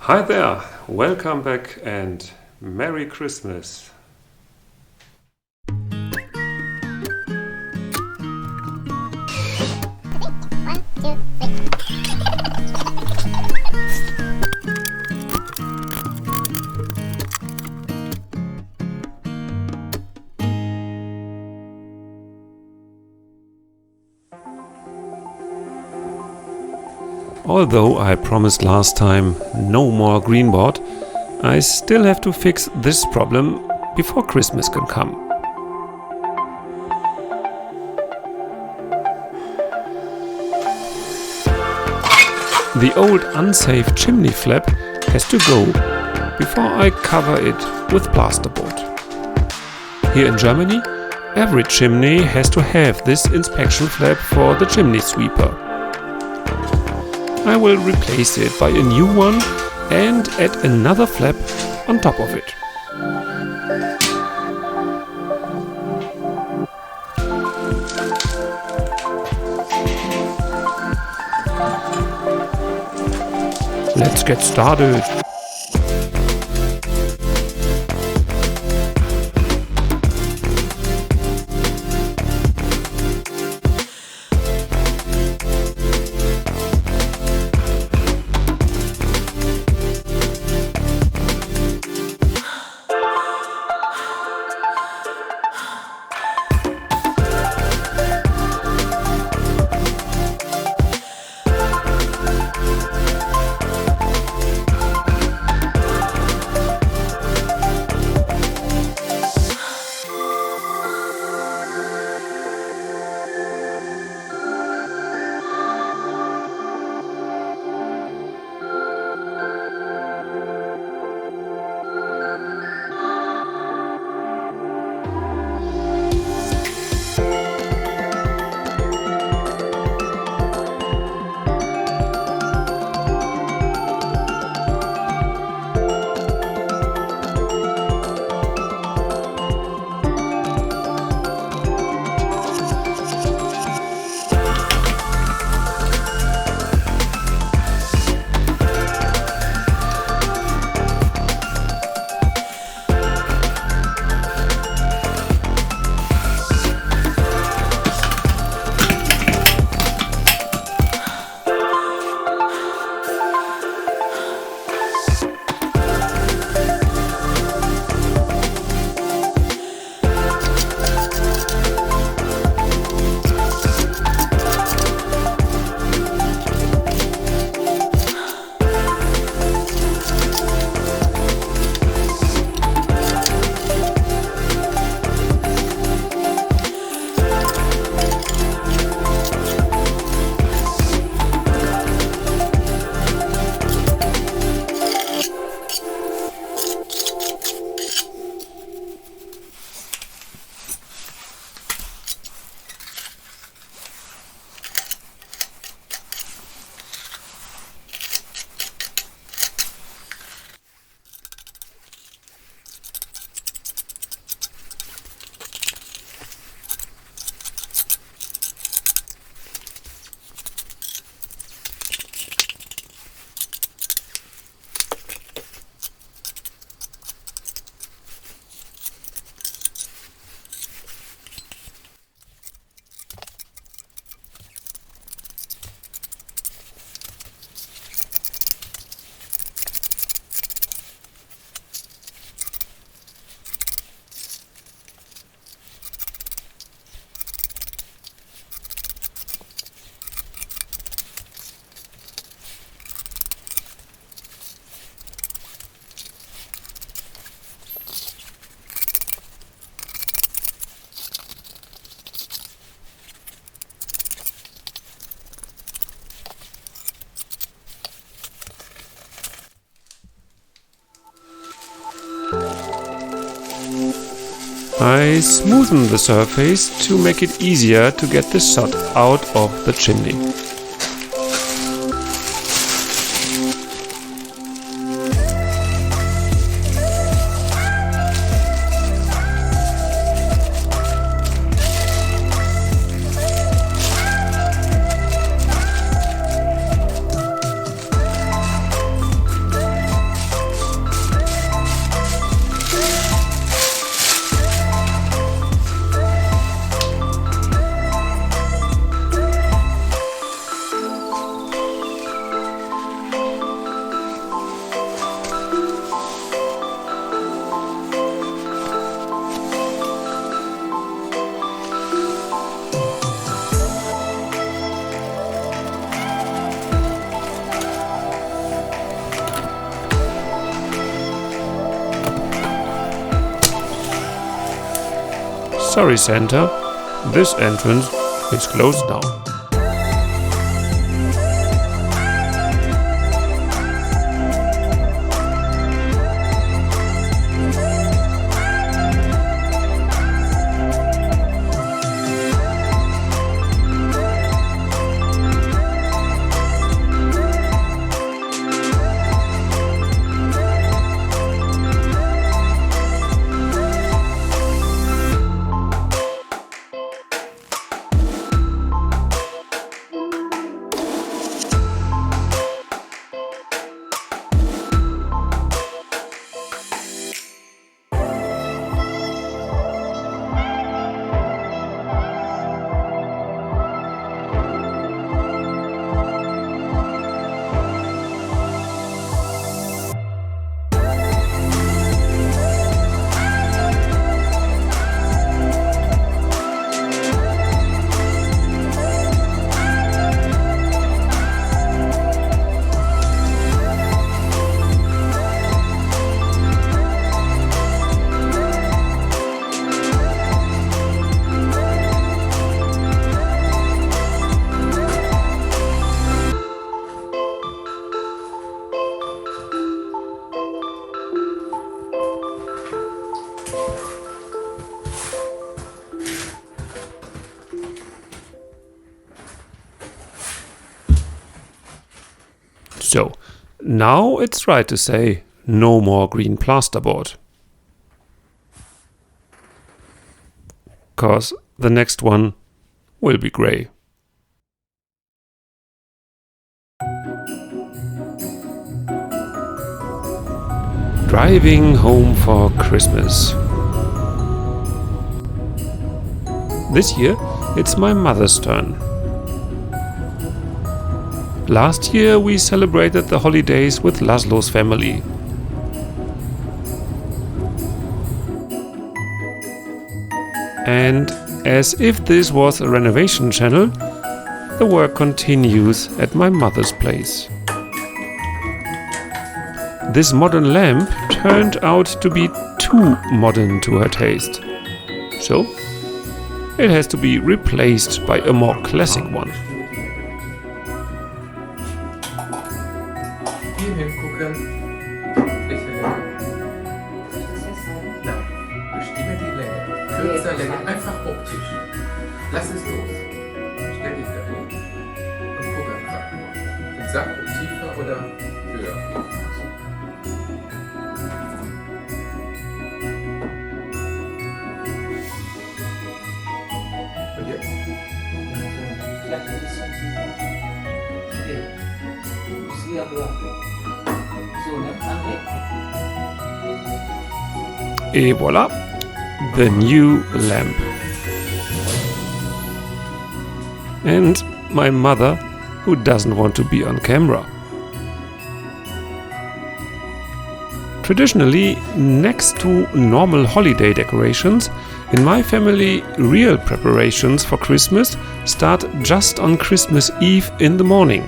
Hi there, welcome back and Merry Christmas. Although I promised last time no more green board, I still have to fix this problem before Christmas can come. The old unsafe chimney flap has to go before I cover it with plasterboard. Here in Germany, every chimney has to have this inspection flap for the chimney sweeper. I will replace it by a new one and add another flap on top of it. Let's get started. I smoothen the surface to make it easier to get the sod out of the chimney. Sorry Santa, this entrance is closed now. So, now it's right to say no more green plasterboard. 'Cause the next one will be grey. Driving home for Christmas. This year it's my mother's turn. Last year we celebrated the holidays with Laszlo's family. And as if this was a renovation channel, the work continues at my mother's place. This modern lamp turned out to be too modern to her taste. So, it has to be replaced by a more classic one. Hier hingucken. Bitte. Nein, bestimme die Länge. Kürzer Länge, einfach optisch. Lass es los. Stell dich dahin und guck einfach. Und sag, ob tiefer oder höher. Und jetzt? Vielleicht ein bisschen tiefer. Okay. Muss wieder höher. So, ne? André. Et voilà, the new lamp. And my mother, who doesn't want to be on camera. Traditionally, next to normal holiday decorations, in my family, real preparations for Christmas start just on Christmas Eve in the morning.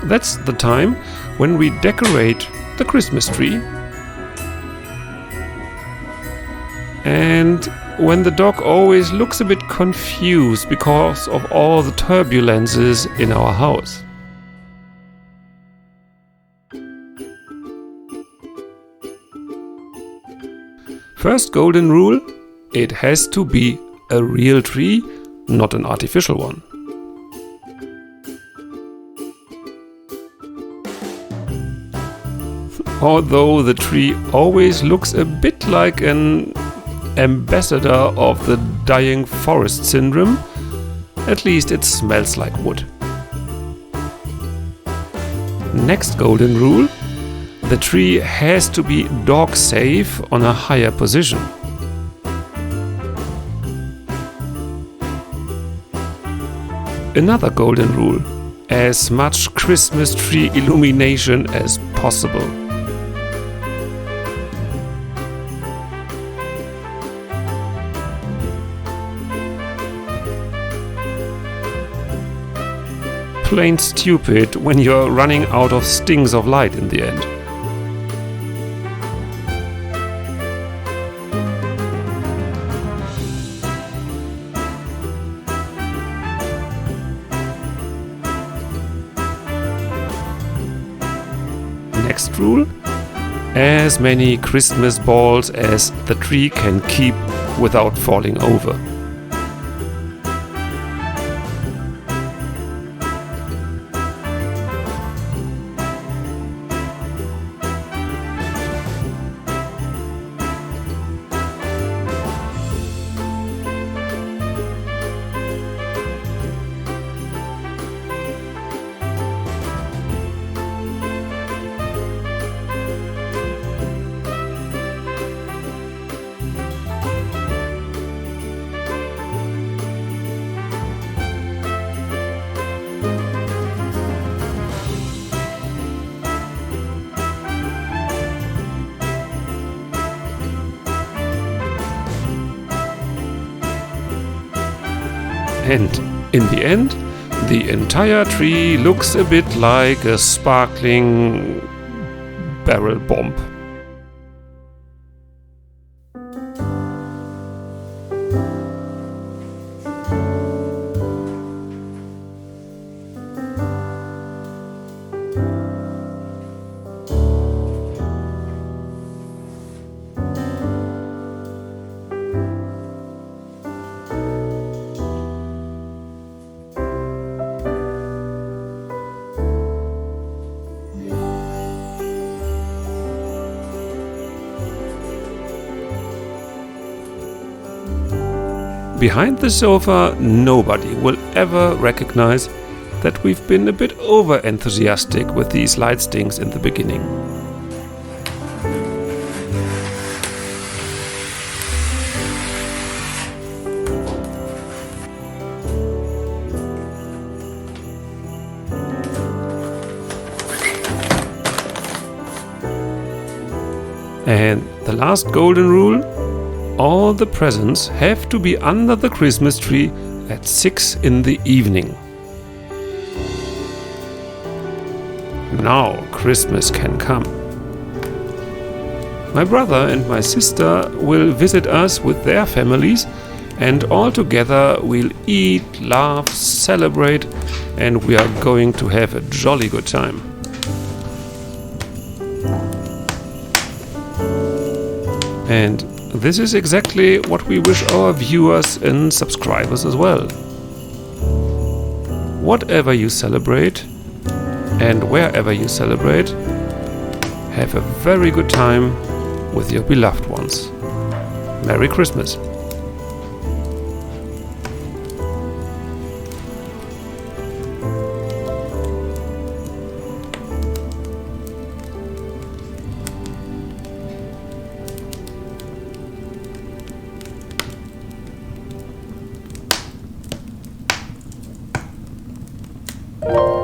That's the time when we decorate the Christmas tree and when the dog always looks a bit confused because of all the turbulences in our house. First golden rule, it has to be a real tree, not an artificial one. Although the tree always looks a bit like an ambassador of the dying forest syndrome, at least it smells like wood. Next golden rule, the tree has to be dog safe on a higher position. Another golden rule, as much Christmas tree illumination as possible. Plain stupid when you're running out of stings of light in the end. next rule: as many Christmas balls as the tree can keep without falling over. And in the end, the entire tree looks a bit like a sparkling barrel bomb. Behind the sofa, nobody will ever recognize that we've been a bit over-enthusiastic with these light stings in the beginning. And the last golden rule: all the presents have to be under the Christmas tree at 6 in the evening. Now Christmas can come. My brother and my sister will visit us with their families, and all together we'll eat, laugh, celebrate, and we are going to have a jolly good time. And this is exactly what we wish our viewers and subscribers as well. Whatever you celebrate and wherever you celebrate, have a very good time with your beloved ones. Merry Christmas! Thank you.